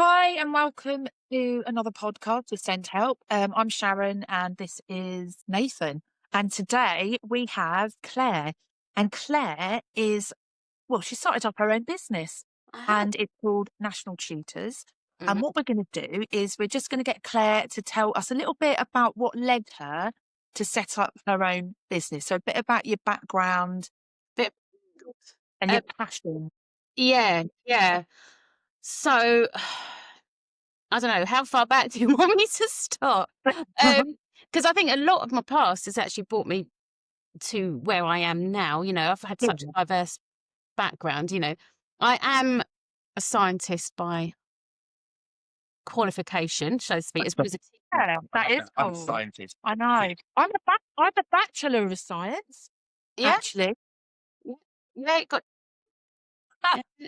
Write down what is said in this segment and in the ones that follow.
Hi, and welcome to another podcast with SENDhelp. I'm Sharon, and this is Nathan. And today we have Claire. And Claire she started up her own business, I have. and it's called National Tutors. And Mhm. what we're going to do is we're just going to get Claire to tell us a little bit about what led her to set up her own business. So a bit about your background Bit and your um, passion. yeah. So, I don't know, how far back do you want me to start? Because I think a lot of my past has actually brought me to where I am now. I've had such Yeah. a diverse background. I am a scientist by qualification, so to speak, as well as a teacher. Yeah, that is I'm a cool. scientist. I know. I'm a Bachelor of Science, Yeah, actually. yeah, yeah, got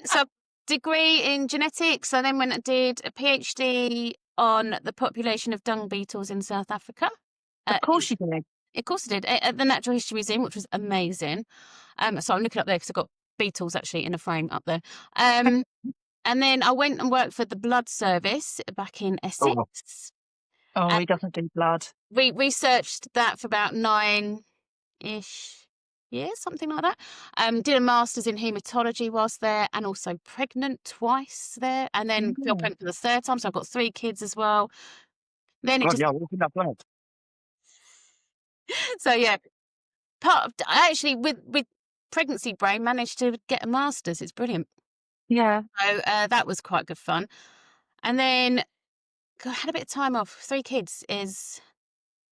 so degree in genetics. I then went and did a PhD on the population of dung beetles in South Africa. Of course you did. Of course I did, at the Natural History Museum, which was amazing. So I'm looking up there because I've got beetles actually in a frame up there. And then I went and worked for the Blood Service back in Oh, Essex. Oh, And he doesn't do blood. we researched that for about 9-ish years, something like that. Did a master's in haematology whilst there, and also pregnant twice there, and then fell Mm. pregnant for the third time. So I've got 3 kids as well. Then it bloody just hell, what's in that blood? so yeah, part of I actually with pregnancy brain managed to get a master's. It's brilliant. Yeah, So that was quite good fun. And then I had a bit of time off. 3 kids is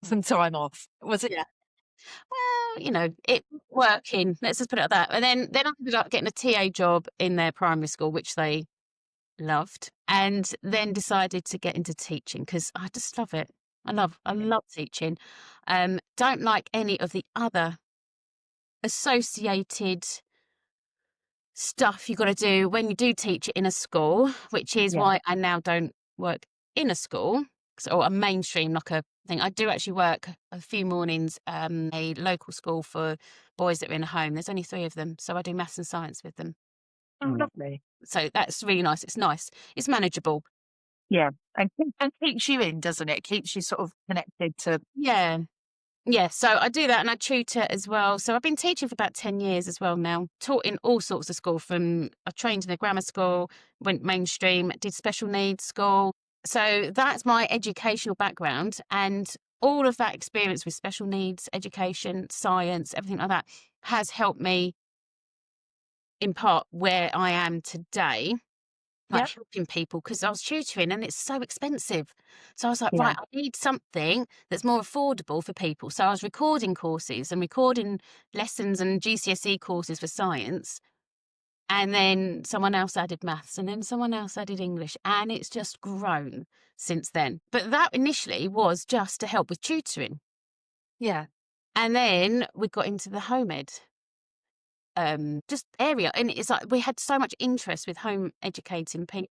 some time off. Was it? yeah. Well, it working. Let's just put it like that. And then I ended up getting a TA job in their primary school, which they loved, and then decided to get into teaching because I just love it. I love teaching. Don't like any of the other associated stuff you got to do when you do teach it in a school, which is Yeah. why I now don't work in a school or a mainstream like a thing. I do actually work a few mornings a local school for boys that are in a home. There's only 3 of them, so I do maths and science with them. Oh, lovely. So that's really nice. It's nice. It's manageable. Yeah. And keeps you in, doesn't it? Keeps you sort of connected to. Yeah. Yeah, so I do that and I tutor as well. So I've been teaching for about 10 years as well now. Taught in all sorts of school I trained in a grammar school, went mainstream, did special needs school. So that's my educational background, and all of that experience with special needs, education, science, everything like that has helped me impart where I am today, Yeah. like helping people, because I was tutoring and it's so expensive. So I was like, Yeah. right, I need something that's more affordable for people. So I was recording courses and recording lessons and GCSE courses for science. And then someone else added maths, and then someone else added English. And it's just grown since then. But that initially was just to help with tutoring. Yeah. And then we got into the home ed just area. And it's like we had so much interest with home educating people.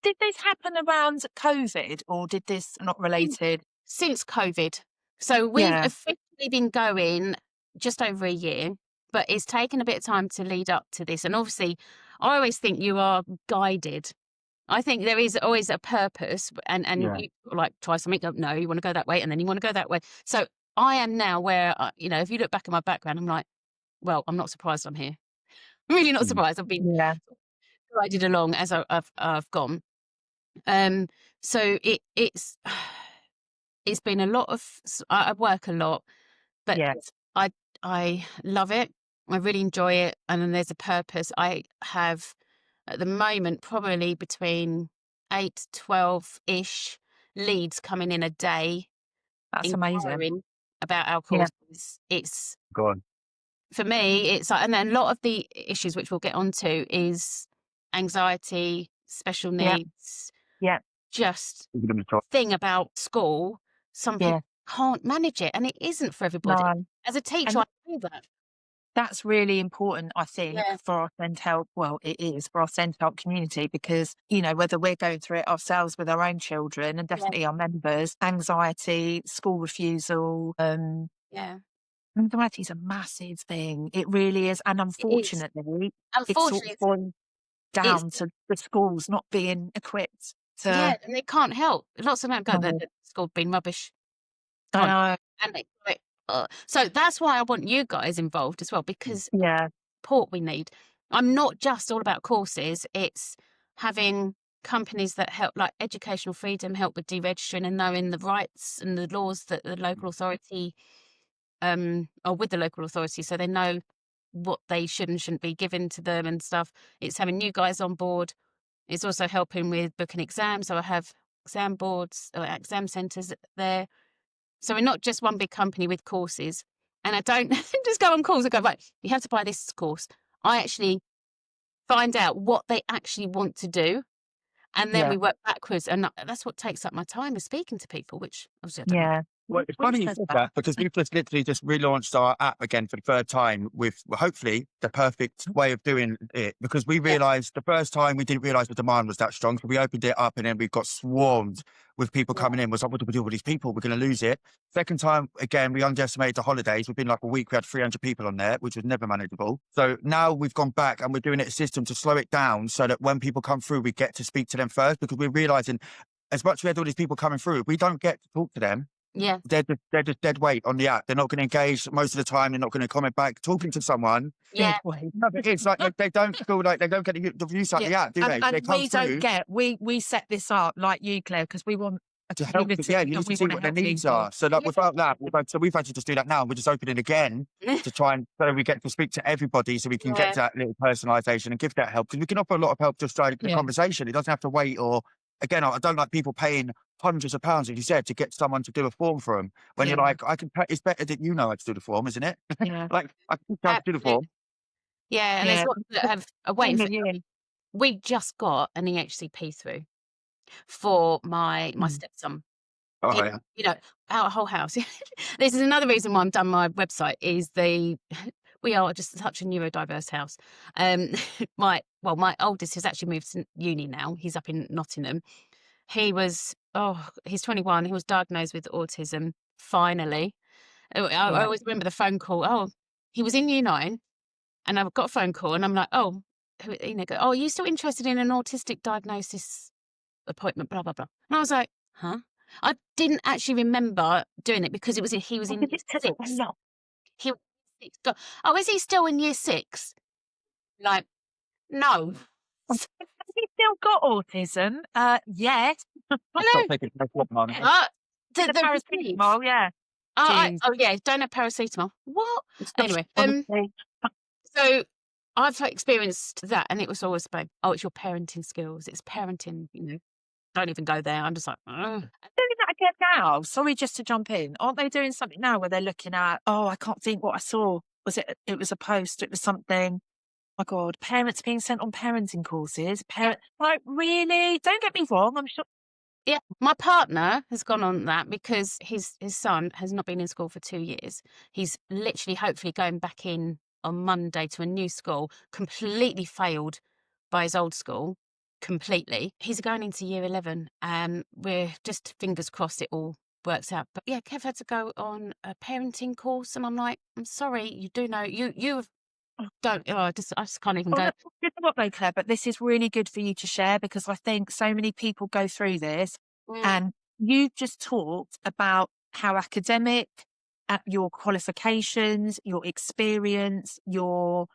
Did this happen around COVID, or did this not related? Since COVID. So we've Yeah. officially been going just over a year, but it's taken a bit of time to lead up to this. And obviously, I always think you are guided. I think there is always a purpose, and Yeah. you like try something, go, no, you want to go that way, and then you want to go that way. So I am now where, if you look back at my background, I'm like, well, I'm not surprised I'm here. I'm really not Mm. surprised. I've been Yeah. guided along as I've gone. So it's been a lot of, I work a lot, but Yes. I I love it. I really enjoy it, and then there's a purpose. I have at the moment probably between 8, 12-ish leads coming in a day That's amazing. inquiring about our Yeah. courses. It's Go on. for me, it's like, and then a lot of the issues which we'll get onto is anxiety, special Yeah. needs, Yeah. just We're gonna talk. thing about school, some Yeah. people can't manage it, and it isn't for everybody. No. As a teacher, And I know that. that's really important, I think, Yeah, for our SENDhelp. Well, it is for our SENDhelp community because, whether we're going through it ourselves with our own children and yeah, definitely our members, anxiety, school refusal, yeah. anxiety is a massive thing. It really is. And It is. unfortunately, it's sort Unfortunately, of boiled it's down to the schools not being equipped. Yeah, to. and they can't help. Lots of them go that No, the school been rubbish. I On. know. And it's like, so that's why I want you guys involved as well, because Yeah, support we need. I'm not just all about courses. It's having companies that help, like Educational Freedom, help with deregistering and knowing the rights and the laws that the local authority, or with the local authority, so they know what they should and shouldn't be given to them and stuff. It's having you guys on board. It's also helping with booking exams. So I have exam boards or exam centres there. So we're not just one big company with courses. And I don't just go on calls and go, right, you have to buy this course. I actually find out what they actually want to do. And then yeah, we work backwards. And that's what takes up my time, is speaking to people, which obviously I don't like. yeah. Well, it's Well, funny you said said that. that because we've just literally just relaunched our app again for the third time with, well, hopefully the perfect way of doing it, because we Yeah. realised the first time we didn't realise the demand was that strong. So we opened it up and then we got swarmed with people coming in. Was like, what do we do with these people? We're going to lose it. Second time, again, we underestimated the holidays. Within like a week, we had 300 people on there, which was never manageable. So now we've gone back and we're doing it a system to slow it down so that when people come through, we get to speak to them first, because we're realising as much as we had all these people coming through, if we don't get to talk to them, Yeah. they're just dead weight on the app. They're not going to engage most of the time. They're not going to comment back. Talking to someone, Yeah. it's like they don't feel like they don't get the use out Yeah. the app, do they? And They come we through don't get, we set this up like you, Claire, because we want a to help. community Yeah, you and need to we see want to what their help needs people. are. So that without that, we've had to just do that now. We're just opening again to try and so we get to speak to everybody, so we can get to that little personalisation and give that help, because we can offer a lot of help just like the Yeah. conversation. It doesn't have to wait. Or again, I don't like people paying hundreds of pounds, as you said, to get someone to do a form for them. When you're Yeah. like, I can pay, it's better that you know how to do the form, isn't it? Yeah. Like, I can try to do the form. Absolutely. Yeah. And there's Yeah. lots that have are waiting for. Yeah. We just got an EHCP through for my Mm. stepson. Oh, It, yeah. you know, our whole house. This is another reason why I've done my website, is we are just such a neurodiverse house. My oldest has actually moved to uni now. He's up in Nottingham. He's 21. He was diagnosed with autism, finally. I always remember the phone call. Oh, he was in year 9 and I've got a phone call and I'm like, oh, are you still interested in an autistic diagnosis appointment, blah, blah, blah. And I was like, huh? I didn't actually remember doing it because he was in year 6. No. He was in year 6. Oh, is he still in year 6? Like, no. Has he still got autism? Yes. Stop Hello. taking no flop, man. The paracetamol, yeah. Jeez. Yeah, don't have paracetamol. What? Anyway, Honestly. so I've experienced that, and it was always about, it's your parenting skills. It's parenting, don't even go there. I'm just like, ugh. Doing that again now. Sorry, just to jump in. Aren't they doing something now where they're looking at? Oh, I can't think what I saw. It was a post. It was something. My God, parents being sent on parenting courses. Like, really? Don't get me wrong. I'm sure. Yeah, my partner has gone on that because his son has not been in school for 2 years. He's literally, hopefully, going back in on Monday to a new school, completely failed by his old school, completely. He's going into year 11, and we're just fingers crossed it all works out. But yeah, Kev had to go on a parenting course, and I'm like, I'm sorry, you do know, you don't, I just can't even Oh, go. no, you know what though, Claire? But this is really good for you to share, because I think so many people go through this, and you've just talked about how academic, your qualifications, your experience, your,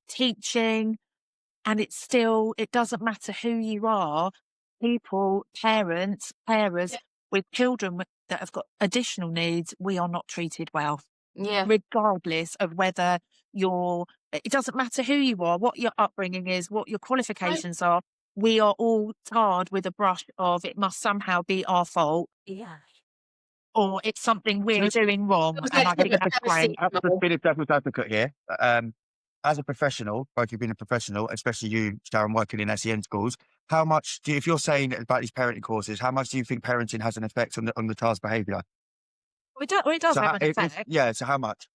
teaching, and it doesn't matter who you are. People, parents, carers Yeah. with children that have got additional needs, we are not treated well, Yeah, regardless of whether it doesn't matter who you are, what your upbringing is, what your qualifications are. We are all tarred with a brush of it must somehow be our fault, yeah. or it's something we're doing wrong. And I think that's great. I'm just being a devil's advocate here. As a professional, both you being a professional, especially you, Sharon, working in SEN schools, how much if you're saying about these parenting courses, how much do you think parenting has an effect on the child's behaviour? It does So have an effect. so how much?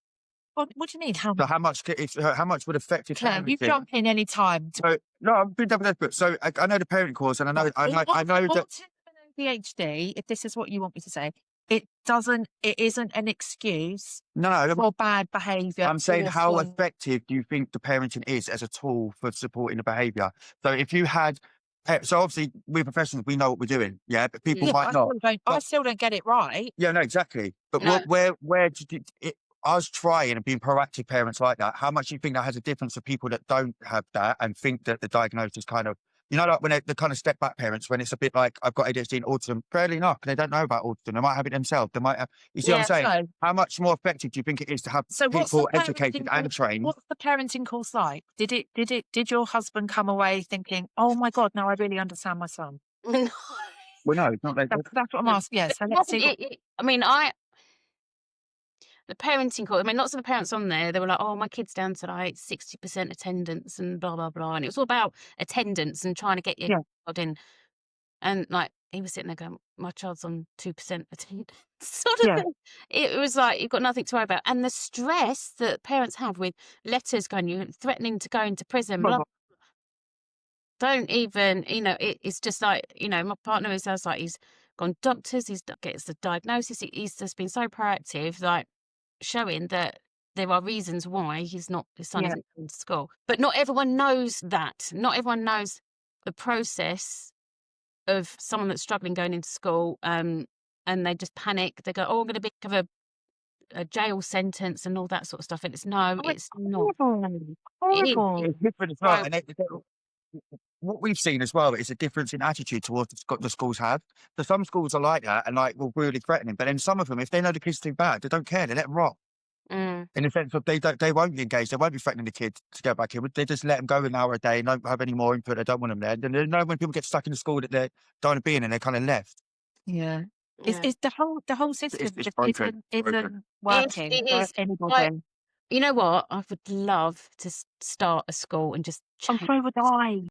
What do you mean? How So how much would affect it? Claire, you jump in any time. So no, I'm being devil's advocate. So I know the parenting course, and I know that Autism and ADHD, if this is what you want me to say, it isn't an excuse for bad behaviour. I'm saying how effective do you think the parenting is as a tool for supporting the behaviour? So if you had So obviously, we're professionals. We know what we're doing. Yeah, but people Yeah, might not. I But still don't get it right. yeah, no, exactly. But No, where did it? Us trying and being proactive parents like that. How much do you think that has a difference for people that don't have that and think that the diagnosis kind of, like when the kind of step back parents, when it's a bit like I've got ADHD and autism, fairly enough, they don't know about autism. They might have it themselves. They might have. You see what I'm yeah. saying? So, How much more effective do you think it is to have so people educated and trained? what's the parenting course like? Did your husband come away thinking, oh my God, now I really understand my son? No. Well, no, it's not like That's what I'm No. asking. Yeah. But So it let's wasn't, see what, I mean, the parenting course, I mean, lots of the parents on there, they were like, oh, my kid's down to like 60% attendance and blah, blah, blah. And it was all about attendance and trying to get your yeah, child in. And like, he was sitting there going, my child's on 2% attendance. Sort of yeah, thing. It was like, you've got nothing to worry about. And the stress that parents have with letters going, you threatening to go into prison, blah, well, don't even, it's just like, my partner is just like, he's gone doctors, gets the diagnosis. He's just been so proactive, like showing that there are reasons why his son yeah, isn't going to school. But not everyone knows that. Not everyone knows the process of someone that's struggling going into school. And they just panic. They go, oh, I'm going to have a jail sentence and all that sort of stuff. And it's no, oh, it's it's not. horrible, It horrible. it's different as well. is. And what we've seen as well is a difference in attitude towards the schools have. So some schools are like that and like will really threatening, but then some of them, if they know the kid's too bad, they don't care. They let them rock. Mm. In the sense of they won't be engaged. They won't be threatening the kid to go back in. They just let them go an hour a day and don't have any more input. They don't want them there. And they know when people get stuck in the school that they don't want to be in and they're kind of left. Yeah. Yeah. It's the whole system It's just broken. isn't It, working it for is. anybody. You know what? I would love to start a school and just I'm change. so would I.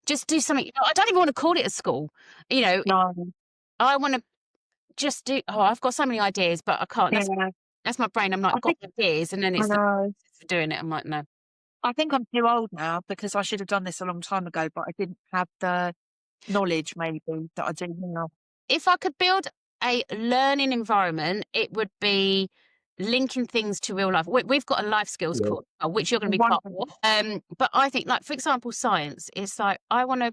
Just do something. I don't even want to call it a school. No. I want to just do. Oh, I've got so many ideas, but I can't. Yeah. That's my brain. I'm like, I I've got think ideas, and then I it's the know. process for doing it. I'm like, no. I think I'm too old now because I should have done this a long time ago, but I didn't have the knowledge maybe that I do now. If I could build a learning environment, it would be linking things to real life. We've got a life skills Yeah. course, which you're going to be part Wonderful. of. But I think, like, for example, science, it's like, I want to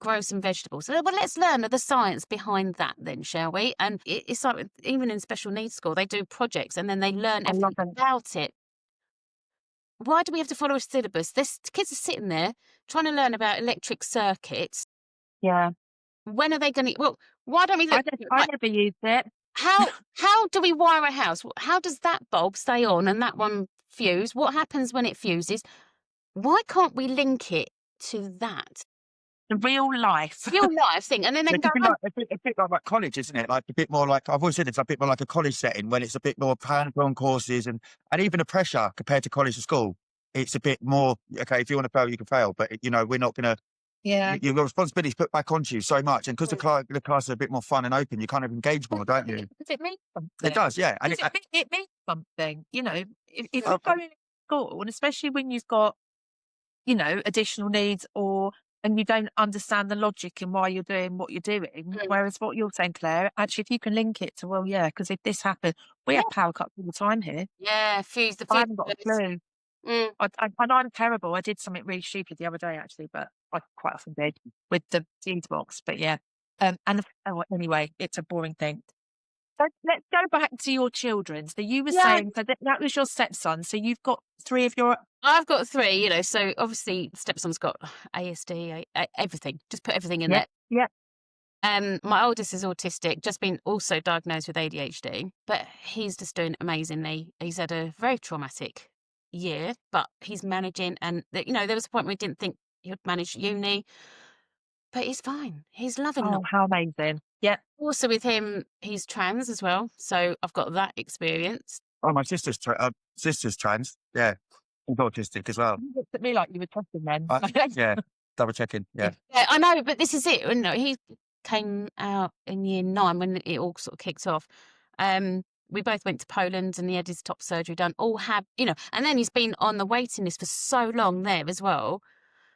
grow some vegetables. So, well, let's learn the science behind that then, shall we? And it's like, even in special needs school, they do projects and then they learn I love everything it. about it. Why do we have to follow a syllabus? This kids are sitting there trying to learn about electric circuits. Yeah. When are they going to? Well, why don't we look? I never used it. How do we wire a house? How does that bulb stay on and that one fuse? What happens when it fuses? Why can't we link it to that The real life. real life thing? And then they can It's go, a bit "Oh, like a bit like college, isn't it? Like a bit more like I've always said it's a bit more like a college setting when it's a bit more hands-on courses and even the pressure compared to college or school. It's a bit more okay. If you want to fail, you can fail, but we're not going to. Yeah. Your responsibility is put back onto you so much, and because the class are a bit more fun and open, you kind of engage more, don't you? Does it mean something? It does, yeah. And It means something. If Oh, you're going to school, and especially when you've got, additional needs and you don't understand the logic in why you're doing what you're doing. mm, Whereas what you're saying, Claire, actually, if you can link it to, well, yeah, because if this happened, we yeah, have power cuts all the time here. yeah, fuse the I fuse." haven't got a clue. Mm. And I'm terrible. I did something really stupid the other day, actually, but I quite often did with the fuse box. But yeah, anyway, it's a boring thing. So let's go back to your children. So you were Yeah, saying that was your stepson. So you've got 3 of your. I've got 3. So obviously stepson's got ASD, everything. Just put everything in Yeah, there. yeah. My oldest is autistic, just been also diagnosed with ADHD, but he's just doing amazingly. He's had a very traumatic year, but he's managing. And there was a point where we didn't think he would manage uni, but he's fine. He's loving Oh, life. how amazing! Yeah. Also with him, he's trans as well, so I've got that experience. oh, my sister's trans, yeah, and autistic as well. You looked at me like you were testing then. Yeah, double checking, yeah. Yeah, I know, but this is it. He came out in year 9 when it all sort of kicked off. We both went to Poland and he had his top surgery done. All have, and then he's been on the waiting list for so long there as well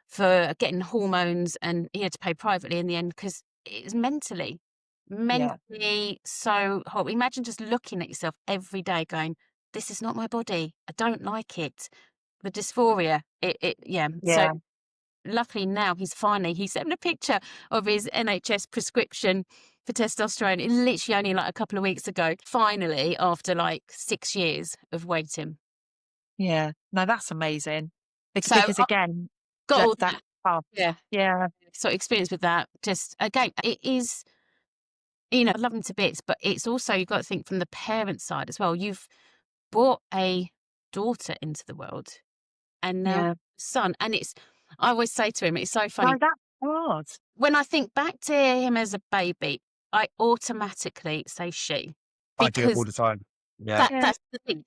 for getting hormones, and he had to pay privately in the end because it's mentally Yeah. so hot. Imagine just looking at yourself every day going, this is not my body. I don't like it. The dysphoria, yeah. Yeah. So luckily now he sent me a picture of his NHS prescription for testosterone. It literally only like a couple of weeks ago, finally, after like 6 years of waiting. Yeah. No, that's amazing. So Because I've again, got all that's that. tough. Yeah. Yeah. So experience with that. Just again, it is, you know, I love them to bits, but it's also, you've got to think from the parent side as well. You've brought a daughter into the world and now Yeah. son. And I always say to him, it's so No, funny. that's hard. When I think back to him as a baby, I automatically say she, I do it all because the time. Yeah. Yeah. that's the thing.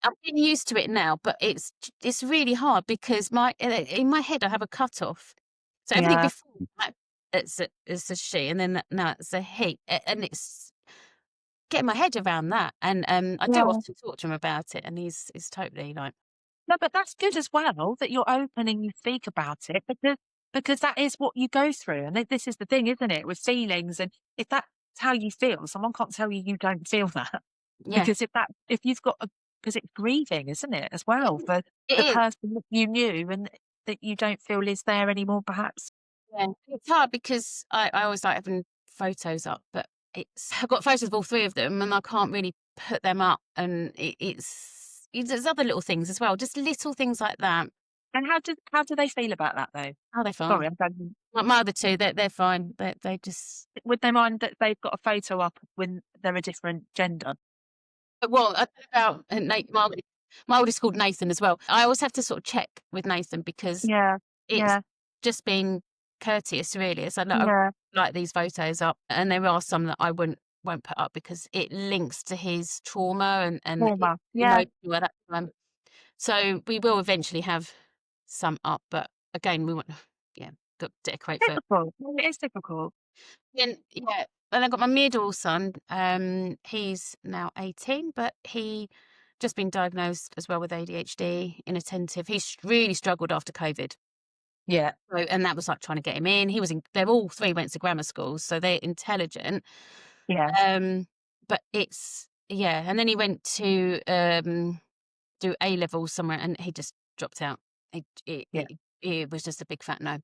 I'm getting used to it now, but it's really hard because in my head I have a cutoff. So everything Yeah. before that, it's a she, and then now it's a he, and it's getting my head around that. And I do Yeah. often talk to him about it, and he's totally like, No, but that's good as well that you're open and you speak about it because that is what you go through. And this is the thing, isn't it, with feelings? And if that's how you feel, someone can't tell you you don't feel that. yeah, Because if you've got because it's grieving, isn't it, as well, for it the is. person that you knew and that you don't feel is there anymore, perhaps. Yeah. It's hard because I always like having photos up, but I've got photos of all three of them and I can't really put them up. And there's other little things as well, just little things like that. And how do they feel about that though? Oh, they're fine. Sorry, I'm done. My other two, they're fine. They just, Would they mind that they've got a photo up when they're a different gender? well, I don't know about Nate. My oldest called Nathan as well. I always have to sort of check with Nathan because Yeah, it's yeah, just being courteous, really. It's like, look, I yeah. like these photos up, and there are some that I won't put up because it links to his trauma and Trauma. Yeah. emotional at that time. So we will eventually have some up, but again, we want, yeah, got to decorate first. Difficult. Well, it is difficult. Then yeah, and I've got my middle son. He's now 18, but he just been diagnosed as well with ADHD, inattentive. He's really struggled after COVID. Yeah, So, and that was like trying to get him in. They're all three went to grammar schools, so they're intelligent. yeah, But yeah, and then he went to do A levels somewhere, and he just dropped out. yeah. It was just a big fat no.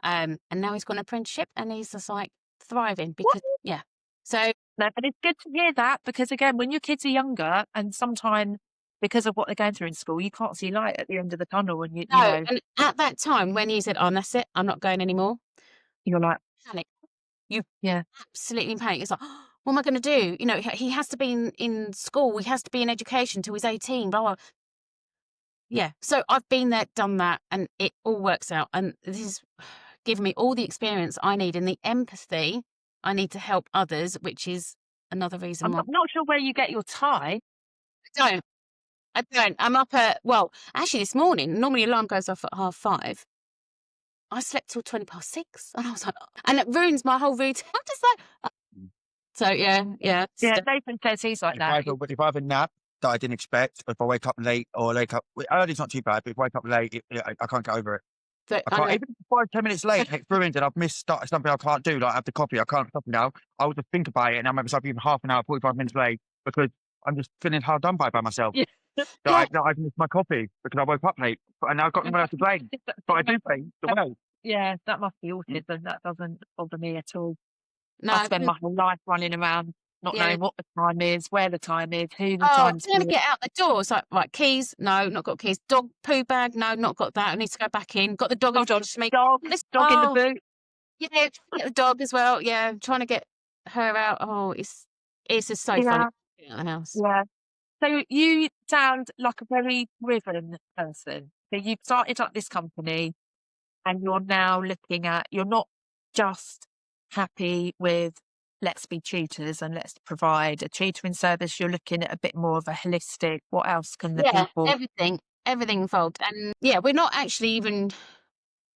And now he's got an apprenticeship, and he's just like thriving What? because yeah. So No, but it's good to hear that because again, when your kids are younger and sometimes because of what they're going through in school, you can't see light at the end of the tunnel and you no, know, and at that time when he said, "Oh, that's it, I'm not going anymore," you're like, panic. You yeah, absolutely in panic. It's like, oh, what am I going to do? You know, he has to be in school. He has to be in education till he's 18. Blah blah. Yeah. So I've been there, done that, and it all works out. And this is giving me all the experience I need and the empathy I need to help others, which is another reason I'm why not sure where you get your time. I don't. I don't. I'm up at, well, actually this morning, normally alarm goes off at 5:30. I slept till 6:20. And I was like, and it ruins my whole routine. I'm just like, so yeah. Yeah, Nathan says he's like If that. I have a nap that I didn't expect, if I wake up late or wake up early's not too bad, but if I wake up late, I can't get over it. So, I can't, even 5-10 minutes late, it's ruined, and I've missed something I can't do. Like I have the coffee, I can't stop now. I would just think about it, and I make myself even half an hour, 45 minutes late because I'm just feeling hard done by myself. Yeah. That I've missed my coffee because I woke up late, and I've got no one else to blame. But I do blame the way. Yeah, that must be autism. That doesn't bother me at all. No, I spend my whole life running around, not yeah. knowing what the time is, where the time is, who the Oh, time's I'm going to for. get out the door. It's like, right, keys? No, not got keys. Dog poo bag? No, not got that. I need to go back in. Got the dog in front of me. Dog in the boot. Yeah, trying to get the dog as well. Yeah, trying to get her out. Oh, it's just so funny getting out of the house. Yeah. So you sound like a very driven person. So you've started up this company and you're now looking at, you're not just happy with let's be tutors and let's provide a tutoring service. You're looking at a bit more of a holistic, what else can the people... Everything involved. And yeah, we're not actually even,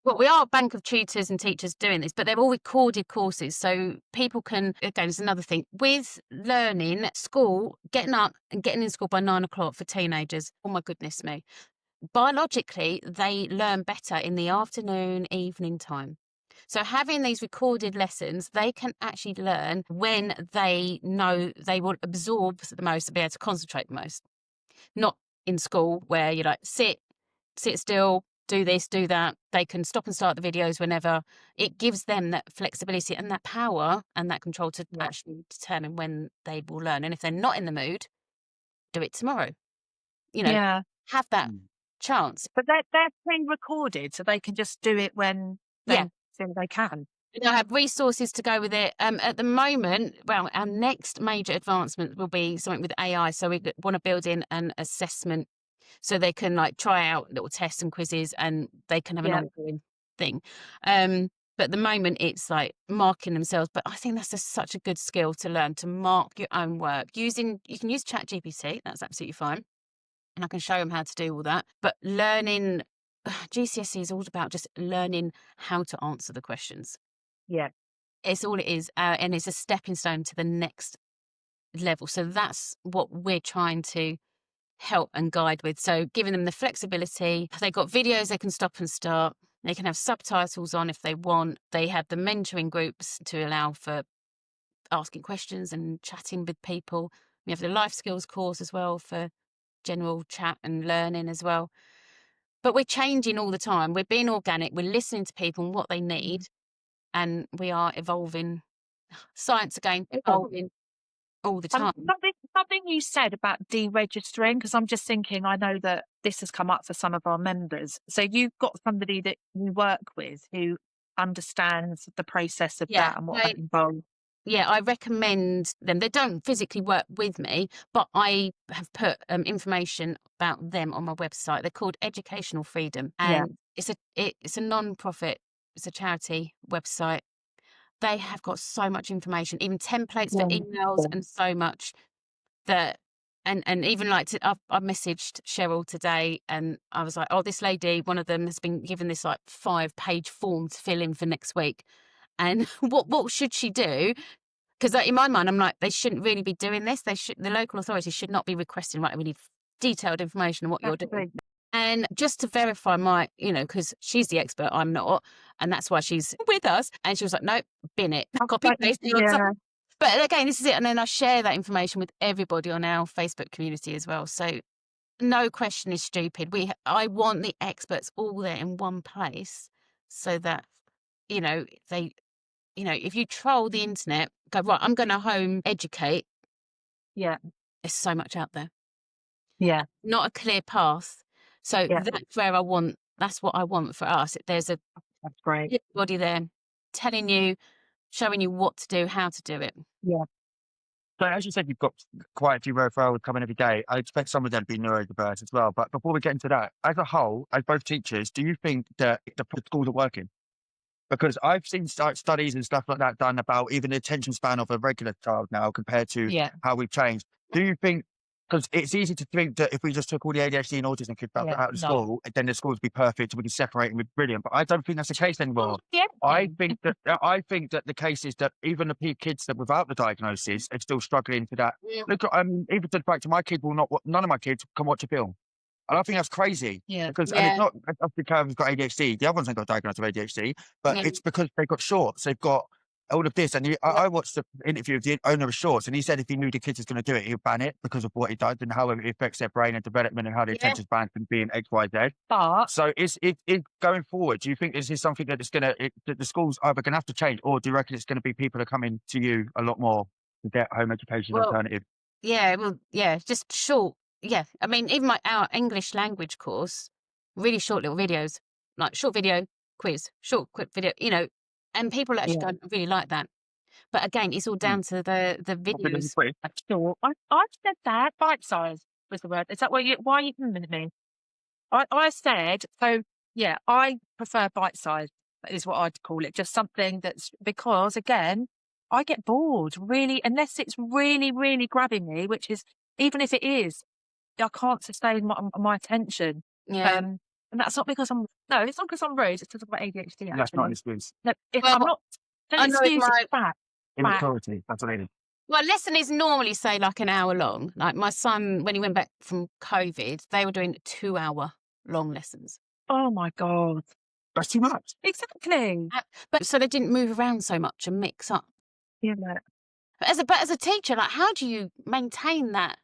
well, we are a bank of tutors and teachers doing this, but they're all recorded courses. So people can, again, it's another thing with learning at school, getting up and getting in school by 9 o'clock for teenagers. Oh my goodness me. Biologically, they learn better in the afternoon, evening time. So having these recorded lessons, they can actually learn when they know they will absorb the most and be able to concentrate the most. Not in school where you're like, sit still, do this, do that. They can stop and start the videos whenever. It gives them that flexibility and that power and that control to actually determine when they will learn. And if they're not in the mood, do it tomorrow. Have that chance. But they're being recorded, so they can just do it when they feel they can. They'll have resources to go with it. At the moment, well, our next major advancement will be something with AI. So we want to build in an assessment so they can like try out little tests and quizzes and they can have an ongoing thing. But at the moment it's like marking themselves. But I think that's just such a good skill to learn, to mark your own work. You can use ChatGPT, that's absolutely fine. And I can show them how to do all that. But learning, GCSE is all about just learning how to answer the questions. Yeah. It's all it is. And it's a stepping stone to the next level. So that's what we're trying to help and guide with. So giving them the flexibility. They've got videos they can stop and start. They can have subtitles on if they want. They have the mentoring groups to allow for asking questions and chatting with people. We have the life skills course as well for general chat and learning as well. But we're changing all the time. We're being organic. We're listening to people and what they need. And we are evolving. Science again, evolving all the time. Something you said about deregistering, because I'm just thinking, I know that this has come up for some of our members. So you've got somebody that you work with who understands the process of that and what that involves. Yeah, I recommend them. They don't physically work with me, but I have put information about them on my website. They're called Educational Freedom, and it's a non-profit, it's a charity website. They have got so much information, even templates for emails, and so much that, and even like I messaged Cheryl today, and I was like, oh, this lady, one of them has been given this like 5-page form to fill in for next week, and what should she do? Because in my mind, I'm like, they shouldn't really be doing this. The local authorities should not be requesting, right, we need detailed information on what you're doing. And just to verify because she's the expert, I'm not. And that's why she's with us. And she was like, nope, bin it. Copy, paste it. But again, this is it. And then I share that information with everybody on our Facebook community as well. So no question is stupid. I want the experts all there in one place so that, if you troll the internet, go, right, I'm going to home educate. Yeah. There's so much out there. Yeah. Not a clear path. So that's where that's what I want for us. There's that's great. Everybody there telling you, showing you what to do, how to do it. Yeah. So as you said, you've got quite a few referrals coming every day. I expect some of them to be neurodiverse as well. But before we get into that, as a whole, as both teachers, do you think that the schools are working? Because I've seen studies and stuff like that done about even the attention span of a regular child now compared to how we've changed. Do you think, because it's easy to think that if we just took all the ADHD and autism kids out of the school, then the schools would be perfect and we can separate them with brilliant. But I don't think that's the case anymore. I think that the case is that even the kids that without the diagnosis are still struggling for that. Look, even to the fact that my kids none of my kids can watch a film. And I think that's crazy. Because and it's not, obviously Calvin's got ADHD, the other ones ain't got diagnosed with ADHD, but it's because they've got shorts, they've got all of this. And I watched the interview of the owner of Shorts, and he said if he knew the kids was going to do it, he would ban it because of what he does and how it affects their brain and development and how the attention span can be in X, Y, Z. But so is going forward, do you think this is something that that the schools either going to have to change, or do you reckon it's going to be people are coming to you a lot more to get home education alternative? Just short. Yeah, I mean, even our English language course, really short little videos, like short video, quiz, short, quick video, and people actually don't really like that. But again, it's all down to the videos. Sure. I've said that. Bite size was the word. Is that why you me? I said, so yeah, I prefer bite size, is what I'd call it. Just something that's, because again, I get bored really, unless it's really, really grabbing me, which is, even if it is, I can't sustain my attention. Yeah. And that's not because it's not because I'm rude, it's because I've got ADHD, actually. That's not an excuse. No, I'm not, don't excuse it's fat. Immaturity, that's what it is. Well, a lesson is normally, say, like an hour long. Like my son, when he went back from COVID, they were doing 2-hour long lessons. Oh my God. That's too much. Exactly. But so they didn't move around so much and mix up. Yeah. But as a teacher, like, how do you maintain that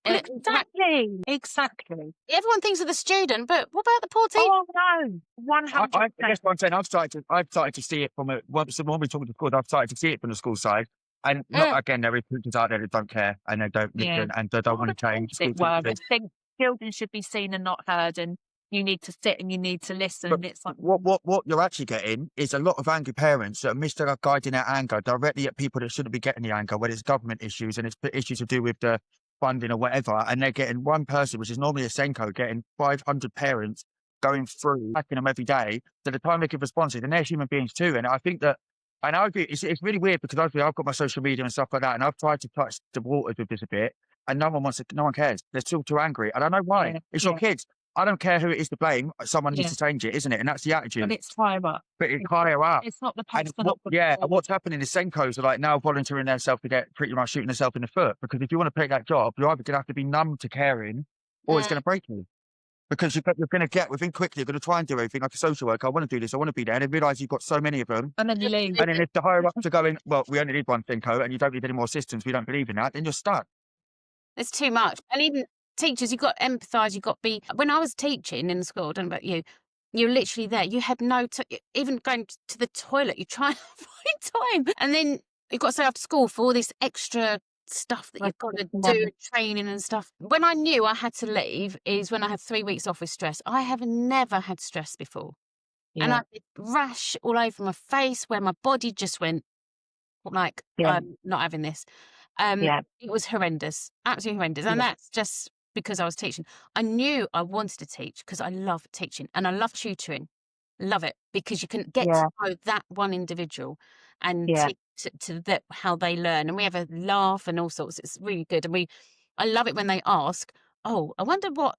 Exactly. Everyone thinks of the student, but what about the poor teacher? Oh no, 100%. That's what I'm saying. I've started to see it from when we're talking to schools. I've started to see it from the school side, and not again. There are teachers out there that don't care and they don't listen and they don't want to change. It were. I think children should be seen and not heard, and you need to sit and you need to listen. But and it's like what you're actually getting is a lot of angry parents that are misguiding their anger directly at people that shouldn't be getting the anger, whether it's government issues and it's issues to do with the funding or whatever, and they're getting one person, which is normally a SENCO, getting 500 parents going through, attacking them every day. So the time they give responses, and they're human beings too. And I think that, and I agree, it's really weird because I've got my social media and stuff like that, and I've tried to touch the waters with this a bit, and no one cares. They're still too angry. I don't know why. It's your kids. I don't care who it is to blame. Someone needs to change it, isn't it? And that's the attitude. And it's higher up. But it's higher up. It's not the And person. what's happening is SENCOs are like now volunteering themselves to get pretty much shooting themselves in the foot, because if you want to take that job, you're either going to have to be numb to caring, or it's going to break you. Because you're going to get within quickly, you're going to try and do everything like a social worker. I want to do this, I want to be there, and then realise you've got so many of them. And then you leave. And then if the higher ups are going, well, we only need one SENCO and you don't need any more assistants, we don't believe in that, then you're stuck. It's too much. And even teachers, you've got to empathise, you've got to be... When I was teaching in school, I don't know about you, you're literally there. You had no... even going to the toilet, you try and find time. And then you've got to stay after school for all this extra stuff that you've got to do, training and stuff. When I knew I had to leave is when I had 3 weeks off with stress. I have never had stress before. Yeah. And I had rash all over my face where my body just went like, I'm not having this. It was horrendous, absolutely horrendous. And that's just because I was teaching. I knew I wanted to teach because I love teaching and I love tutoring. Love it because you can get to know that one individual and teach to how they learn. And we have a laugh and all sorts. It's really good. And I love it when they ask, oh, I wonder what,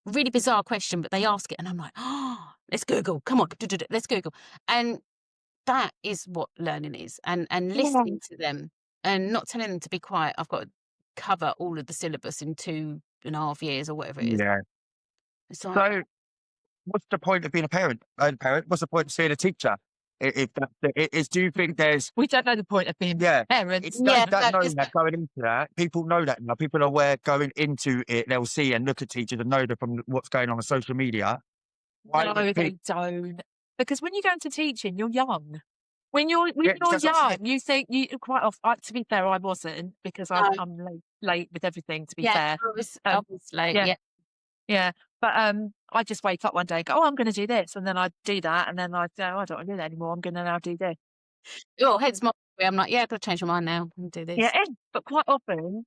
really bizarre question, but they ask it. And I'm like, oh, let's Google. Come on, let's Google. And that is what learning is. And listening to them. And not telling them to be quiet. I've got to cover all of the syllabus in 2.5 years or whatever it is. Yeah. Like, so what's the point of being a parent? What's the point of being a teacher? If that is, do you think there's... We don't know the point of being parents. It's knowing that going into that. People know that now. People are aware going into it. They'll see and look at teachers and know that from what's going on social media. No, they don't. Because when you go into teaching, you're young. When you're young, you think you quite often. To be fair, I wasn't because I'm late with everything. To be fair, I was late. Yeah. But I just wake up one day and go, oh, I'm going to do this, and then I do that, and then I go, oh, I don't want to do that anymore. I'm going to now do this. Oh, hence my way. I'm like, I've got to change my mind now and do this. Yeah, but quite often,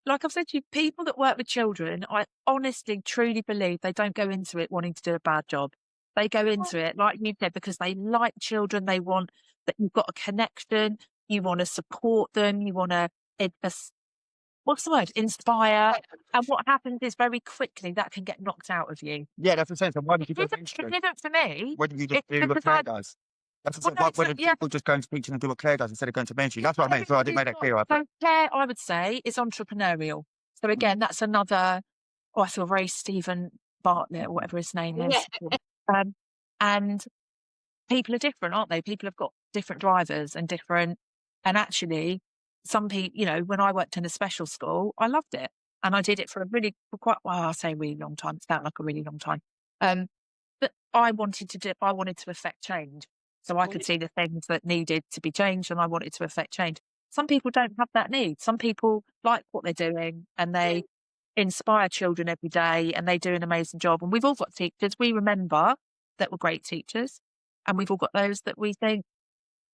like I've said to you, people that work with children, I honestly, truly believe they don't go into it wanting to do a bad job. They go into it, like you said, because they like children. They want that you've got a connection. You want to support them. You want to, what's the word? Inspire. And what happens is very quickly that can get knocked out of you. Yeah, that's the sense. And why did you do it for me? Why did you just do what Claire does? That's the sense. Why do people just go into teaching and do what Claire does instead of going to mainstream? That's what I meant. So I didn't make that clear. So Claire, I would say, is entrepreneurial. So again, that's another. I feel very Stephen Bartlett or whatever his name is. And people are different, aren't they? People have got different drivers and actually some people, when I worked in a special school, I loved it. And I did it for I say a really long time. It felt like a really long time. But I wanted to affect change. So I could see the things that needed to be changed and I wanted to affect change. Some people don't have that need. Some people like what they're doing and they inspire children every day and they do an amazing job. And we've all got teachers we remember that were great teachers. And we've all got those that we think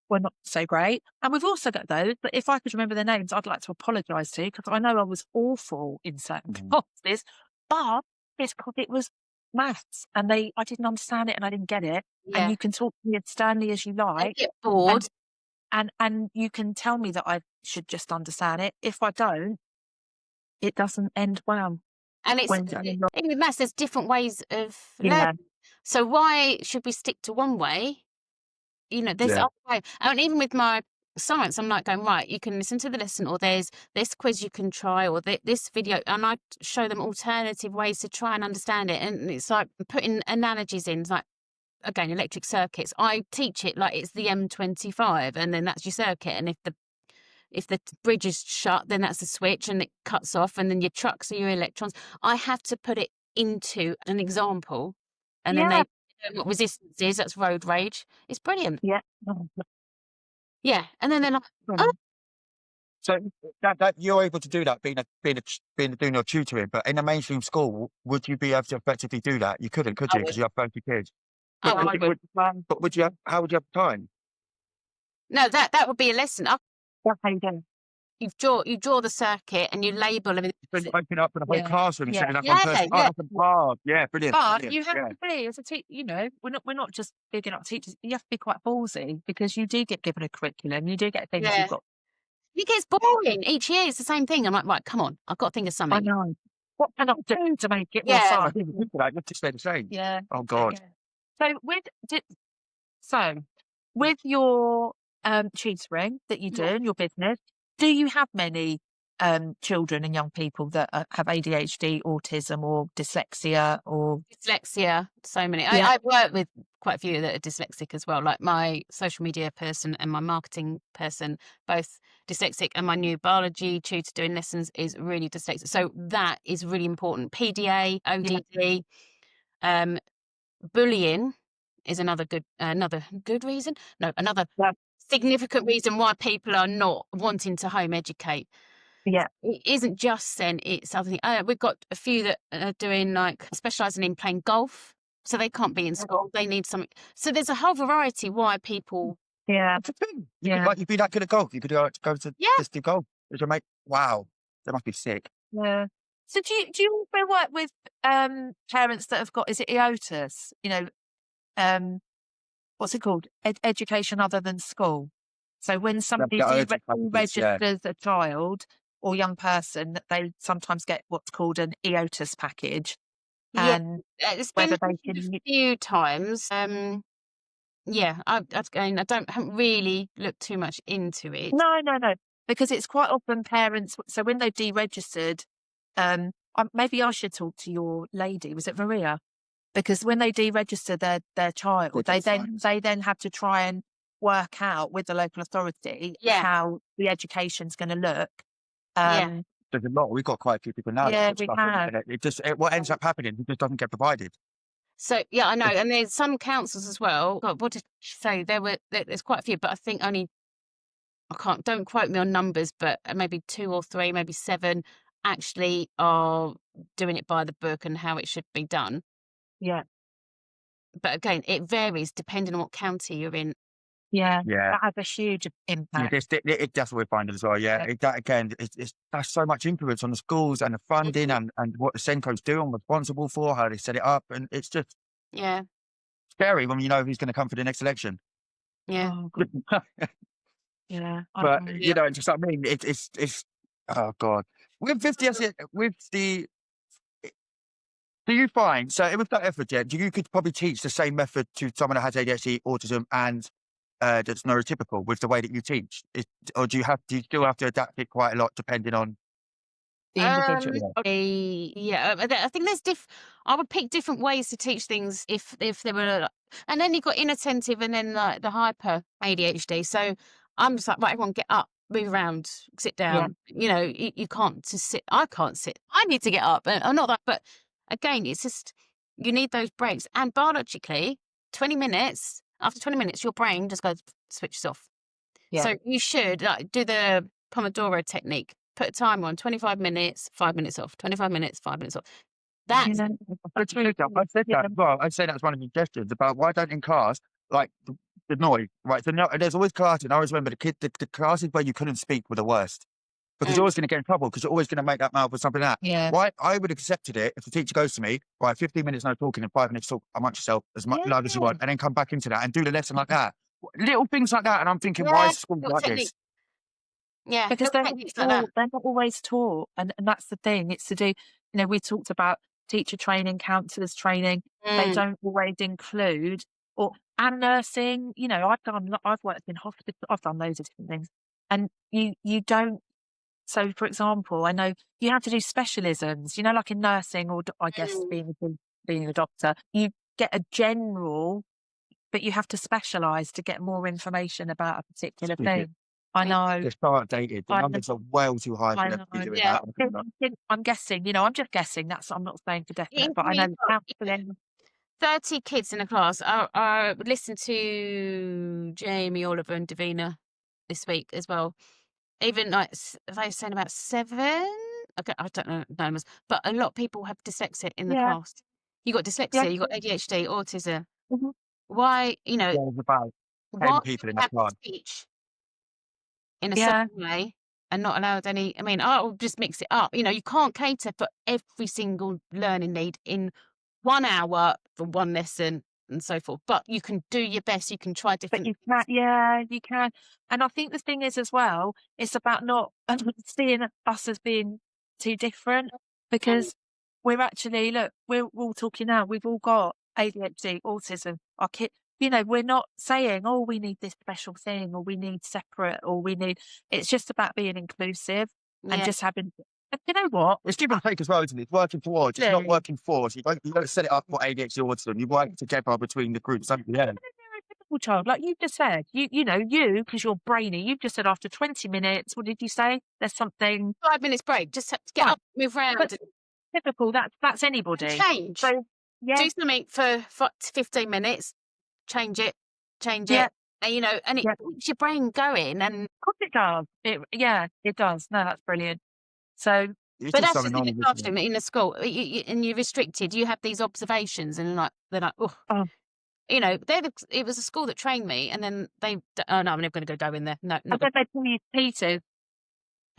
were not so great. And we've also got those that if I could remember their names, I'd like to apologise to because I know I was awful in certain classes, but it's because it was maths and I didn't understand it and I didn't get it. Yeah. And you can talk to me as sternly as you like. I get bored. And you can tell me that I should just understand it. If I don't, it doesn't end well. And even with maths, there's different ways of learning. So why should we stick to one way? There's other way. And even with my science, I'm like going, right, you can listen to the lesson or there's this quiz you can try or this video. And I show them alternative ways to try and understand it. And it's like putting analogies in, like, again, electric circuits. I teach it like it's the M25 and then that's your circuit. And if the bridge is shut, then that's a switch and it cuts off, and then your trucks are your electrons. I have to put it into an example, and then they know what resistance is. That's road rage. It's brilliant. Yeah. Yeah, and then they're like, oh, So that you're able to do that, doing your tutoring, but in a mainstream school, would you be able to effectively do that? You couldn't, could I you? Because would. you have 30 kids. Oh, But I would. but would you have? How would you have time? No, that would be a lesson. That's how you do. You draw the circuit and you label everything. Then open up for the whole Yeah. classroom and Yeah. setting up Yeah, one person. Oh, yeah. that's hard. Yeah, brilliant. But brilliant. you have yeah. to be, as a teacher, we're not just bigging up teachers. You have to be quite ballsy, because you do get given a curriculum. You do get things Yeah. you've got. It gets boring each year. It's the same thing. I'm like, right, come on, I've got to think of I something. know. What can I do to make it more Yeah. I fun? think it's like, just stay the same. Yeah. Oh God. Yeah. So with your tutoring that you do in your business, do you have many children and young people that have ADHD, autism, or dyslexia, or Dyslexia, so many. Yeah. I work with quite a few that are dyslexic as well, like my social media person and my marketing person, both dyslexic, and my new biology tutor doing lessons is really dyslexic. So that is really important. PDA, ODD, bullying is another good reason. No, another Yeah. significant reason why people are not wanting to home educate. Yeah. It isn't just SEN, it's other things. We've got a few that are doing, like, specialising in playing golf, so they can't be in school. They need something. So there's a whole variety why people. Yeah. That's the thing. Yeah. You'd be that good at golf. You could go to Yeah. just do golf. Would you make? Wow, that must be sick. Yeah. So do you also work with parents that have got, is it EOTAS? What's it called? Education other than school. So when somebody registers a child or young person, that they sometimes get what's called an EOTAS package. Yeah, And it's been whether they mentioned can, a few times. Yeah, I haven't really looked too much into it. no, because it's quite often parents. So when they've deregistered, maybe I should talk to your lady. Was it Maria? Because when they deregister their child, they then have to try and work out with the local authority how the education's going to look. Yeah. There's a lot. We've got quite a few people now. Yeah, that we stuff, have. and what ends up happening, it just doesn't get provided. So yeah, I know, and there's some councils as well. God, what did she say? There's quite a few, but I think only, don't quote me on numbers, but maybe 2 or 3, maybe 7 actually are doing it by the book and how it should be done. Yeah. But again, it varies depending on what county you're in. Yeah. Yeah. That has a huge impact. That's what we're finding as well. Yeah, that again, that's so much influence on the schools and the funding and what the SENCOs do and responsible for, how they set it up, and it's just scary when you know who's going to come for the next election. Yeah. Oh, God. Yeah. But you know, just I mean, it's oh God, with the. Do you find with that effort, Jen, you could probably teach the same method to someone that has ADHD, autism, and that's neurotypical with the way that you teach, or do you still have to adapt it quite a lot depending on the individual? I think there's I would pick different ways to teach things if there were, and then you've got inattentive and then like the hyper ADHD. So I'm just like, right, everyone get up, move around, sit down. You know, you can't just sit. I can't sit. I need to get up. I'm not that, but again, it's just you need those breaks. And biologically, 20 minutes. After 20 minutes, your brain just goes switches off. Yeah. So you should do the Pomodoro technique. Put a timer on 25 minutes, 5 minutes off, 25 minutes, 5 minutes off. That's I said that as well. I'd say that's one of the suggestions about why don't in class, like the noise, right? So there's always classes, and I always remember the classes where you couldn't speak were the worst. Because you're always going to get in trouble because you're always going to make that mouth or something like that. Yeah. Why I would have accepted it if the teacher goes to me, right, 15 minutes no talking and 5 minutes talk amongst yourself as much loud as you want, and then come back into that and do the lesson like that. Little things like that, and I'm thinking, why is school like this? Yeah, because they're not always taught, and that's the thing. It's to do, we talked about teacher training, counsellors training. They don't always include, and nursing. I've worked in hospital. I've done loads of different things, and you don't. So, for example, I know you have to do specialisms. Like in nursing, or I guess being a doctor, you get a general, but you have to specialise to get more information about a particular thing. I know. They're so outdated. The I know. numbers are well too high for I them to be know. doing Yeah. that. I'm guessing, I'm just guessing. I'm not saying for definite, but I You've know got for them. 30 kids in a class. I listened to Jamie, Oliver, and Davina this week as well. Even like they saying about 7. Okay, I don't know numbers, but a lot of people have dyslexia in the Yeah, class. You got yeah. dyslexia, you got ADHD, autism. Mhm. Why, There's about 10 why people in have that class. to teach in a Yeah, certain way and not allowed any? I mean, I'll just mix it up. You can't cater for every single learning need in 1 hour for one lesson and so forth. But you can do your best. You can try but different. you can. Yeah, you can. And I think the thing is as well, it's about not seeing us as being too different, because we're actually, look, we're all talking now. We've all got ADHD, autism. Our kid, we're not saying, oh, we need this special thing, or we need separate, or we need. It's just about being inclusive and Yeah, just having. And you know what? It's give and take as well, isn't it? It's working towards. It's not Absolutely. working for. So you don't set it up for ADHD or autism. You work together between the groups. Yeah. Neurotypical child, like you just said, because you're brainy, you've just said after 20 minutes, what did you say? There's something 5 minutes break. Just have to get right, up, move around, but typical. That's and anybody. change. So yeah, Do something for 15 minutes. Change it. And yeah, and it yeah. keeps your brain going. And Of course it does. It does. No, that's brilliant. So It's but just that's so just in the annoying, isn't it? classroom in a school, and you're restricted. You have these observations, and they're like, oh, oh, it was a school that trained me, and then oh no, I'm never going to go in there. No, I not bet they tell you Peter,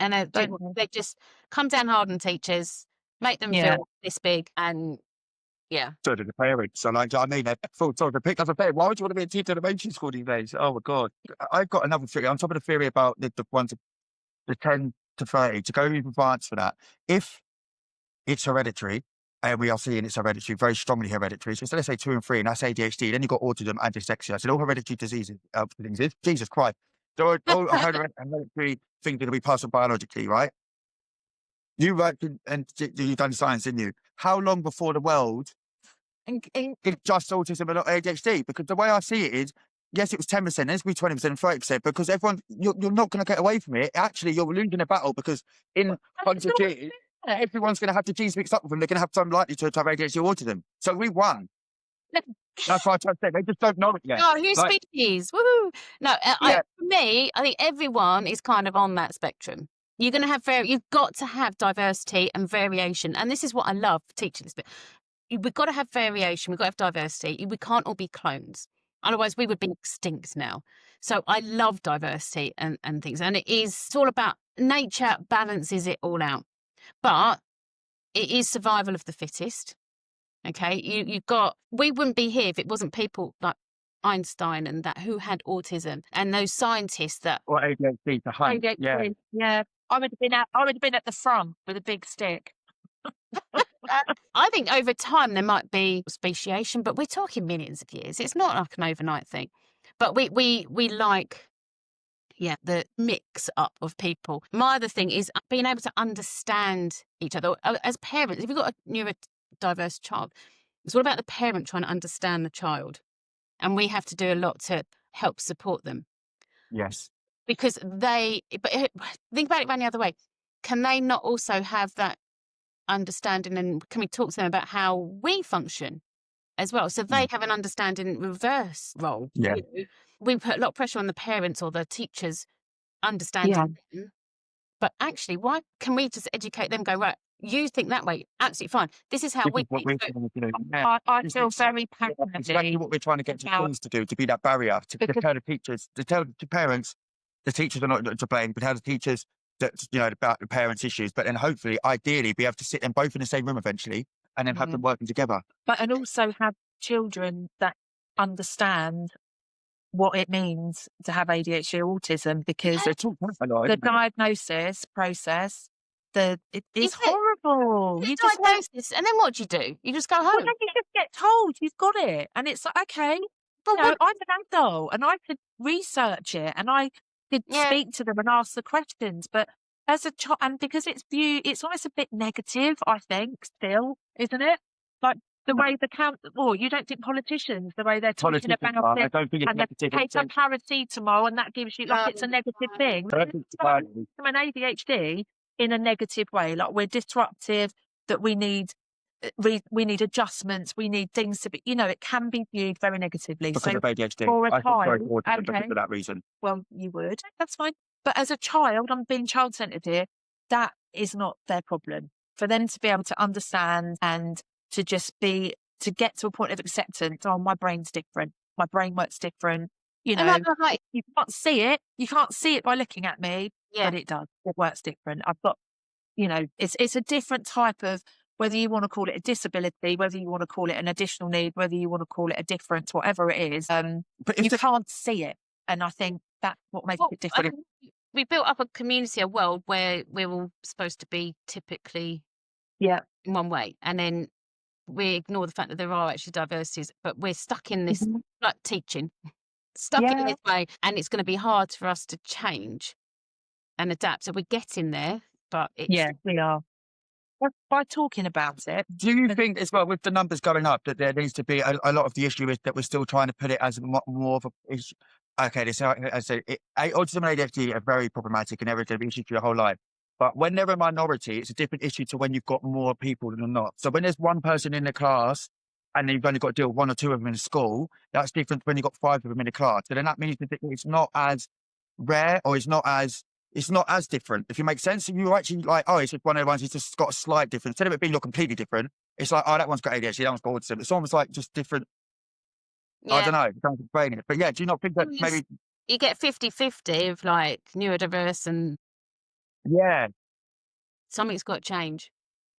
and don't they just come down hard on teachers, make them Yeah. feel this big, and yeah. So do the parents. So I mean, they're full time to pick up a parent. Why would you want to be a teacher in elementary school these days? Oh my God. I've got another theory. On top of the theory about the ones, the 10 to 30, to go even advanced for that. If it's hereditary, and we are seeing it's hereditary, very strongly hereditary. So let's say 2 and 3, and that's ADHD. Then you've got autism and dyslexia. So all hereditary diseases, things is Jesus Christ. So all hereditary things are going to be passed on biologically, right? You worked and you've done science, didn't you? How long before the world is just autism and not ADHD? Because the way I see it is, yes, it was 10%, there's be 20% and 30%, because everyone, you're not going to get away from it. Actually, you're losing a battle, because in hundreds of years, everyone's going to have the genes mixed up with them. They're going to have some likely to have ADHD or autism. So we won. That's what I tried to say. They just don't know it yet. Oh, who's species? Woohoo! No, Yeah. for me, I think everyone is kind of on that spectrum. You're going to have you've got to have diversity and variation, and this is what I love teaching this bit. We've got to have variation. We've got to have diversity. We can't all be clones. Otherwise, we would be extinct now. So I love diversity and things. And it's all about nature balances it all out. But it is survival of the fittest. Okay. We wouldn't be here if it wasn't people like Einstein and that who had autism and those scientists that. Or ADHD to hunt. ADHD. Yeah. I would have been at the front with a big stick. I think over time there might be speciation, but we're talking millions of years. It's not like an overnight thing. But we like, the mix up of people. My other thing is being able to understand each other. As parents, if you've got a neurodiverse child, it's all about the parent trying to understand the child. And we have to do a lot to help support them. Yes. Because but think about it around the other way. Can they not also have that understanding, and can we talk to them about how we function as well, so they have an understanding reverse role? Yeah. We put a lot of pressure on the parents or the teachers understanding them, but actually why can we just educate them, go, right, you think that way, absolutely fine, this is how This we is what we're think. trying to do. I feel very passionately. Exactly what we're trying to get to schools to do, to be that barrier, to tell the teachers, to tell the parents, the teachers are not to blame, but tell the teachers that, about the parents' issues, but then hopefully, ideally, be able to sit them both in the same room eventually, and then have them working together. And also have children that understand what it means to have ADHD or autism, because the diagnosis process, it's horrible. You diagnosis, and then what do? You just go home. Well, then you just get told you've got it, and it's like, okay, I'm an adult, and I could research it, and I could speak to them and ask the questions. But as a child, and because it's almost a bit negative, I think, still, isn't it? Like, the way you don't think politicians, the way they're talking about I it, don't think it's and they negative. take a paracetamol and that gives you, like, it's a negative thing. From an ADHD in a negative way, like we're disruptive, that we need adjustments, we need things to be, it can be viewed very negatively. Because So of ADHD. for a I feel very child, autism okay, for that reason. well, you would, that's fine. But as a child, I'm being child-centered here, that is not their problem. For them to be able to understand and to get to a point of acceptance, oh, my brain's different, my brain works different, And like, you can't see it by looking at me, but it does, it works different. I've got, it's a different type of, whether you want to call it a disability, whether you want to call it an additional need, whether you want to call it a difference, whatever it is, but you can't see it. And I think that's what makes it different. We built up a community, a world where we're all supposed to be typically in one way. And then we ignore the fact that there are actually diversities, but we're stuck in this, like teaching, in this way. And it's going to be hard for us to change and adapt. So we're getting there, but it's... we are. By talking about it. Do you think as well, with the numbers going up, that there needs to be a lot of the issue is that we're still trying to put it as more of a issue? Okay, I say autism and ADHD are very problematic and they're going to be issues for your whole life. But when they're a minority, it's a different issue to when you've got more people than not. So when there's one person in the class and you've only got to deal with one or two of them in school, that's different when you've got 5 of them in the class. So then that means that it's not as rare, or it's not as different, if it makes sense. And you're actually like, oh, it's just one of the ones who's just got a slight difference. Instead of it being completely different, it's like, oh, that one's got ADHD, that one's got autism. It's almost like just different. I don't know, I can't explain it. But do you not think that maybe... You get 50-50 of like neurodiverse and... Yeah. Something's got to change.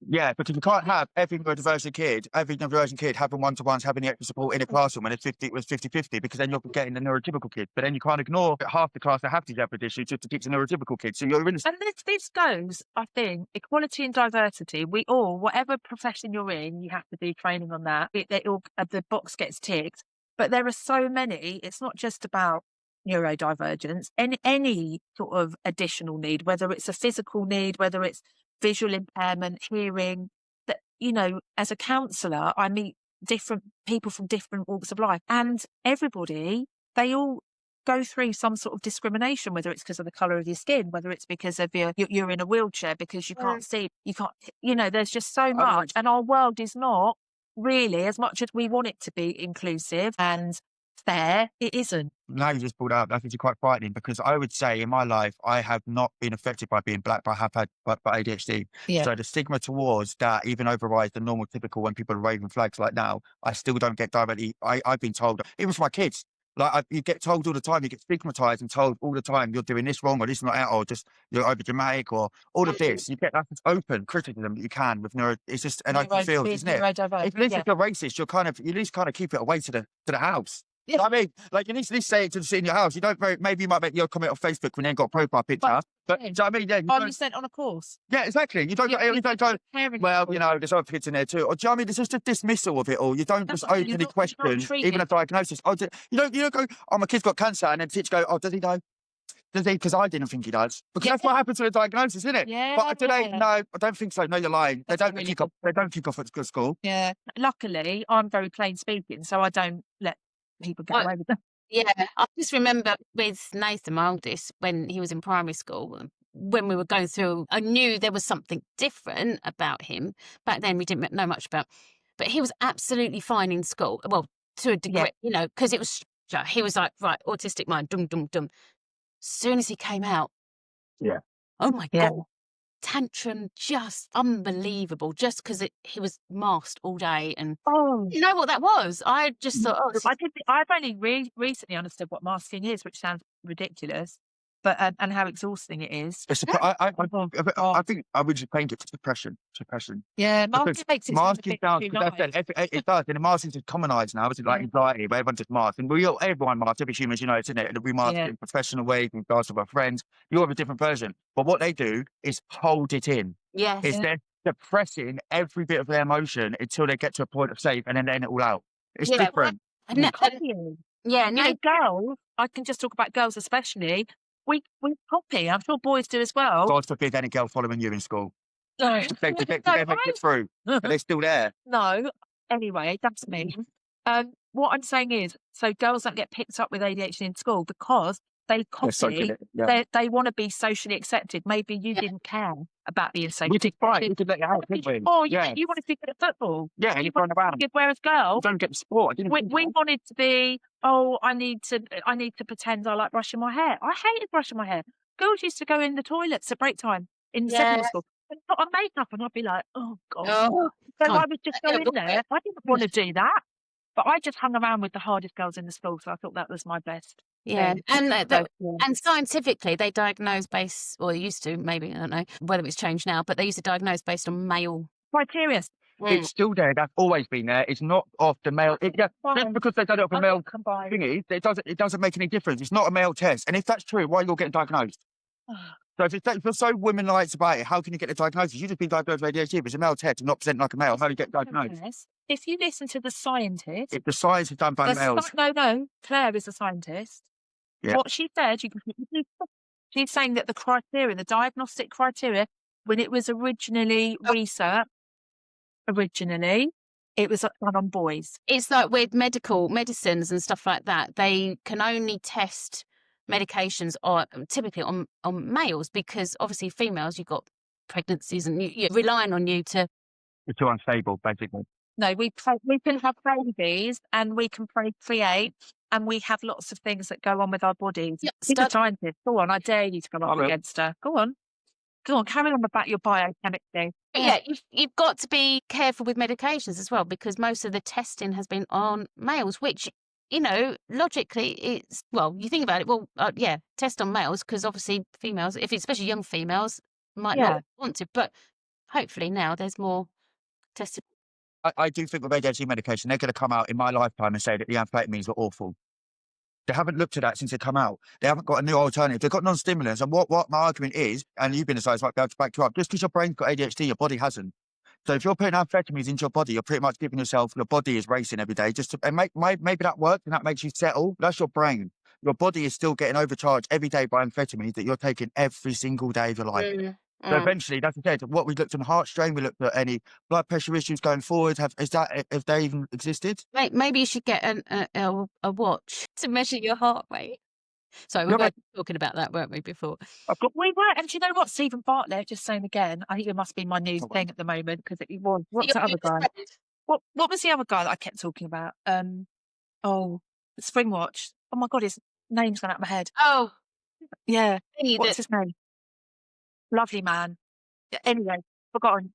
Yeah, because you can't have every neurodivergent kid having one-to-ones, having the extra support in a classroom when it was 50-50, because then you're getting the neurotypical kid. But then you can't ignore half the class that have these other issues just to teach the neurotypical kid. So you're in And this goes, I think, equality and diversity. We all, whatever profession you're in, you have to do training on that. The box gets ticked. But there are so many, it's not just about neurodivergence, any sort of additional need, whether it's a physical need, whether it's visual impairment, hearing, that, as a counsellor, I meet different people from different walks of life, and everybody, they all go through some sort of discrimination, whether it's because of the colour of your skin, whether it's because of you're in a wheelchair because you can't see, there's just so much. And our world is not really, as much as we want it to be inclusive and fair, it isn't. Now you just pulled out, that's actually quite frightening, because I would say in my life, I have not been affected by being black, but I have had by ADHD. Yeah. So the stigma towards that even overrides the normal typical when people are waving flags like now. I still don't get directly, I've been told, even for my kids, like you get told all the time, you get stigmatized and told all the time, you're doing this wrong, or this is not out, or just you're over dramatic, or all of this. You get that open criticism that you can with it's just an open field, isn't it? If you're racist, you at least kind of keep it away to the house. Yeah. You know what I mean, like you need to say it to the senior house. You don't maybe you might make your comment on Facebook when you ain't got a profile picture. But do you know what I mean? Yeah, are you sent on a course? Yeah, exactly. You don't. Well, there's other kids in there too. Or do you know what I mean? There's just a dismissal of it all. You don't just openly question even a diagnosis. Oh, you don't go, oh, my kid's got cancer, and then the teacher go, oh, does he know? Does he? Because I didn't think he does. Because that's what happens to a diagnosis, isn't it? Yeah. But today, no, I don't think so. No, you're lying. They don't kick off. They don't kick off at school. Yeah. Luckily, I'm very plain speaking, so I don't let people get away with that. Yeah, I just remember with Nathan, my oldest, when he was in primary school, when we were going through, I knew there was something different about him. Back then, we didn't know much about, but he was absolutely fine in school. Well, to a degree, because it was, he was like, right, autistic mind, dum, dum, dum. As soon as he came out, oh my God, tantrum just unbelievable, just because he was masked all day. And you know what that was? I just thought, I've only recently understood what masking is, which sounds ridiculous, but and how exhausting it is. I think I would just paint it to depression. Yeah, masking makes it masking down. It does, and the masking is commonised now. It's like anxiety, where everyone just masks, and everyone masks. Every human, isn't it? And we mask in professional ways, in regards to our friends. You have a different version, but what they do is hold it in. Yes, they're suppressing every bit of their emotion until they get to a point of safe, and then letting it all out. It's different. Girls, I can just talk about girls especially. We copy. I'm sure boys do as well. God forbid any girl following you in school. No. They make it through. But they're still there. No. anyway, that's me. What I'm saying is, so girls don't get picked up with ADHD in school because they copy. They want to be socially accepted. Maybe you didn't care about being socially Which is fine. We could let you out, couldn't we? Oh, you want to be good at football. Yeah, and you're going around. Whereas girls, You don't get the sport. we wanted to be, I need to pretend I like brushing my hair. I hated brushing my hair. Girls used to go in the toilets at break time in secondary school and put on makeup, and I'd be like, oh God. So I would just go in there. I didn't want to do that, but I just hung around with the hardest girls in the school, so I thought that was my best. Yeah, thing. and scientifically, they diagnose based, or they used to, maybe, I don't know whether it's changed now, but they used to diagnose based on male criteria. It's still there. That's always been there. It's not off the male. Just because they've done it off a male thingy, it doesn't make any difference. It's not a male test. And if that's true, why are you all getting diagnosed? So if you're so women-like about it, how can you get the diagnosis? You just been diagnosed with ADHD, but it's a male test and not presenting like a male. How do you get diagnosed? If you listen to the scientist, if the science is done by males. No, Claire is a scientist. Yeah. What she said, she's saying that the criteria, the diagnostic criteria, when it was originally researched, it was done on boys. It's like with medicines and stuff like that. They can only test medications typically on males, because obviously females, you've got pregnancies and you're relying on you to. You're too unstable, basically. No, we can have babies and we can procreate and we have lots of things that go on with our bodies. Yeah, She's a scientist. Go on, I dare you to come up against her. Go on, carry on about your biochemistry. Yeah, you've got to be careful with medications as well, because most of the testing has been on males, which, logically it's, well, you think about it, test on males, because obviously females, especially young females, might not want to, but hopefully now there's more testing. I do think with ADHD medication, they're going to come out in my lifetime and say that the amphetamines were awful. They haven't looked at that since they come out. They haven't got a new alternative. They've got non-stimulants. And what my argument is, and you've been a science, might be able to back you up, just because your brain's got ADHD, your body hasn't. So if you're putting amphetamines into your body, you're pretty much giving yourself, your body is racing every day. Maybe that works and that makes you settle. That's your brain. Your body is still getting overcharged every day by amphetamines that you're taking every single day of your life. So eventually, that's the case. What we looked at heart strain, we looked at any blood pressure issues going forward. Have they even existed? Maybe you should get a watch to measure your heart rate. Sorry, we were talking about that, weren't we, before? We were, and do you know what? Stephen Bartlett, just saying again, I think it must be my new thing at the moment, because it was. What's the other guy? What was the other guy that I kept talking about? Springwatch. Oh my God, his name's gone out of my head. Oh, yeah. What's his name? Lovely man. Anyway, forgotten.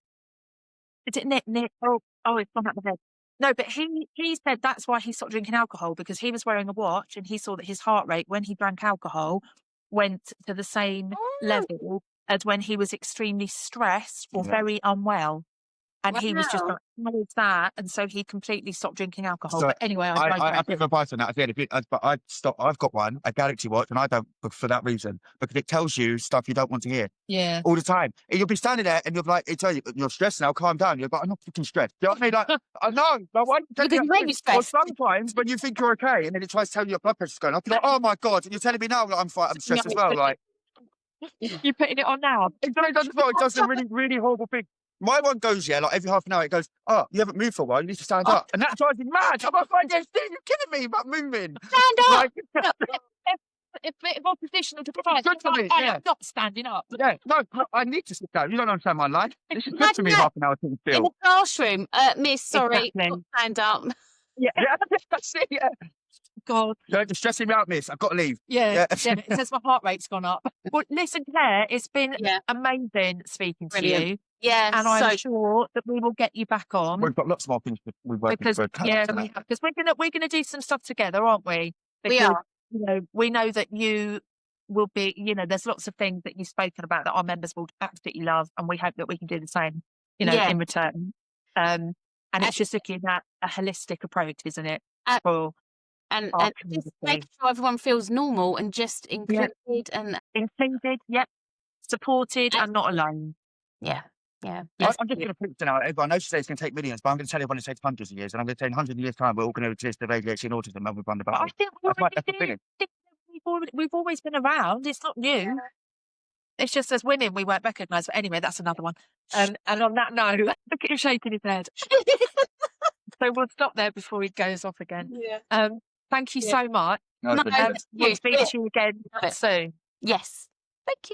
Is it Nick? Oh, it's gone out of my head. No, but he said that's why he stopped drinking alcohol, because he was wearing a watch and he saw that his heart rate when he drank alcohol went to the same level as when he was extremely stressed or very unwell. And he was just like, what is that? And so he completely stopped drinking alcohol. So but anyway, I think my advice on that, but I'd stop. I've got one, a Galaxy watch, and I don't, for that reason, because it tells you stuff you don't want to hear. Yeah. All the time. And you'll be standing there and you'll be like, it tells you, you're stressed now, calm down. You're like, I'm not fucking stressed. Do you know what I mean? Like, I know. But why because you make me stressed. Or sometimes when you think you're okay and then it tries to tell you your blood pressure's going up, you're like, oh my God. And you're telling me now that I'm stressed as well. Like, you're putting it on now. It does a really, really horrible thing. My one goes, like every half an hour, it goes, oh, you haven't moved for a while, you need to stand up. And that drives me mad. I'm like, you're kidding me about moving. Stand up! It's a bit of oppositional to Christ. Good for me, I am not standing up. Yeah, no, I need to sit down. You don't understand my life. This is good for me, half an hour to feel. In the classroom, miss, sorry, Exactly. stand up. Yeah. That's it, yeah. God. You're stressing me out, miss. I've got to leave. Yeah. It says my heart rate's gone up. Well, listen, Claire, it's been amazing speaking to you. Yeah, and I'm sure that we will get you back on. We've got lots more things we work because we're gonna do some stuff together, aren't we? Because, we are. We know that you will be. There's lots of things that you've spoken about that our members will absolutely love, and we hope that we can do the same. In return. And it's just looking at a holistic approach, isn't it? And just making sure everyone feels normal and just included and included, supported and not alone. Yeah. I'm just going to put it now. Everyone knows today it's going to take millions, but I'm going to tell everyone it takes hundreds of years, and I'm going to say in hundreds of years' time we're all going to exist with ADHD and autism, and we've run the battle. I think we've always been around. It's not new. It's just as women we weren't recognised. But anyway, that's another one. And on that note, look at him shaking his head. So we'll stop there before he goes off again. Yeah. Thank you Yeah. so much. No, No, it's been- thank We'll you. speak to you again Love it. soon. Yes. Thank you.